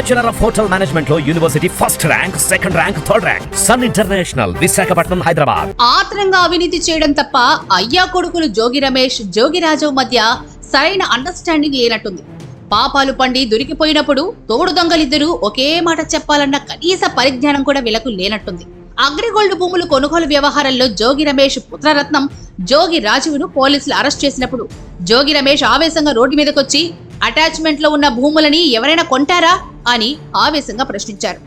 Bachelor of hotel management లో university first rank, second rank, third rank. Sun International, Visakhapatnam, Hyderabad. ఆత్రంగా అవినీతి చేయడం తప్ప అయ్యా కొడుకులు జోగి రమేష్, జోగి రాజు మధ్య సరైన అండర్స్టాండింగ్ లేనట్టుంది. పాపాలు పండి దొరికిపోయినప్పుడు తోడు దొంగలిద్దరూ ఒకే మాట చెప్పాలన్న కనీస పరిజ్ఞానం కూడా వీళ్లకు లేనట్టుంది. అగ్రిగోల్డ్ భూములు కొనుగోలు వ్యవహారంలో జోగి రమేష్ పుత్రరత్నం జోగి రాజును పోలీసులు అరెస్ట్ చేసినప్పుడు జోగి రమేష్ ఆవేశంగా రోడ్డు మీదకొచ్చి అటాచ్మెంట్ లో ఉన్న భూములని ఎవరైనా కొంటారా అని ఆవేశంగా ప్రశ్నించారు.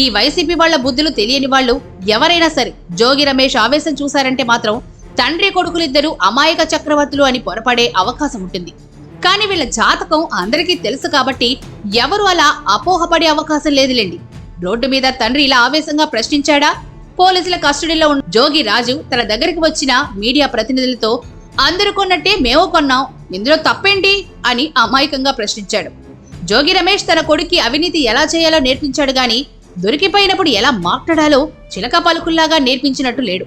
ఈ వైసీపీ వాళ్ల బుద్ధులు తెలియని వాళ్ళు ఎవరైనా సరే జోగి రమేష్ ఆవేశం చూశారంటే మాత్రం తండ్రి కొడుకులిద్దరూ అమాయక చక్రవర్తులు అని పొరపడే అవకాశం ఉంటుంది. కానీ వీళ్ల జాతకం అందరికీ తెలుసు కాబట్టి ఎవరు అలా అపోహపడే అవకాశం లేదులేండి. రోడ్డు మీద తండ్రి ఇలా ఆవేశంగా ప్రశ్నించాడా? పోలీసుల కస్టడీలో ఉన్న జోగి రాజు తన దగ్గరికి వచ్చిన మీడియా ప్రతినిధులతో అందరూ కొన్నట్టే మేము కొన్నాం, ఇందులో తప్పేంటి అని అమాయకంగా ప్రశ్నించాడు. జోగి రమేష్ తన కొడుక్కి అవినీతి ఎలా చేయాలో నేర్పించాడు గాని దొరికిపోయినప్పుడు ఎలా మాట్లాడాలో చిలక పలుకుల్లాగా నేర్పించినట్టు లేడు.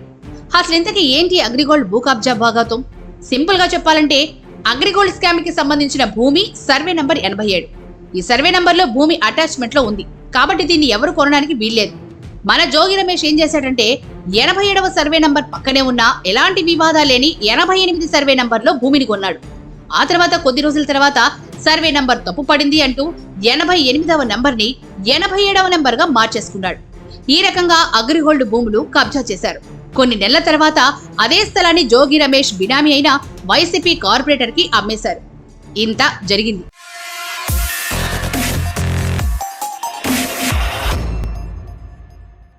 అసలు ఇంతకీ ఏంటి అగ్రిగోల్డ్ భూ కబ్జా భాగాతం? సింపుల్ గా చెప్పాలంటే అగ్రిగోల్డ్ స్కామ్ కి సంబంధించిన భూమి సర్వే నంబర్ 87. ఈ సర్వే నంబర్ లో భూమి అటాచ్మెంట్ లో ఉంది కాబట్టి దీన్ని ఎవరు కొనడానికి వీల్లేదు. మన జోగి రమేష్ ఏం చేశాడంటే 87వ సర్వే నంబర్ పక్కనే ఉన్న ఎలాంటి వివాదాలు లేని 88 సర్వే నంబర్ లో భూమిని కొన్నాడు. ఆ తర్వాత కొద్ది రోజుల తర్వాత సర్వే నంబర్ తప్పు పడింది అంటూ 88వ నంబర్ ని 87వ నంబర్ గా మార్చేసుకున్నాడు. ఈ రకంగా అగ్రిగోల్డ్ భూములు కబ్జా చేశారు. కొన్ని నెలల తర్వాత అదే స్థలాన్ని జోగి రమేష్ బినామీ అయిన వైసీపీ కార్పొరేటర్ కి అమ్మేశారు. ఇంత జరిగింది.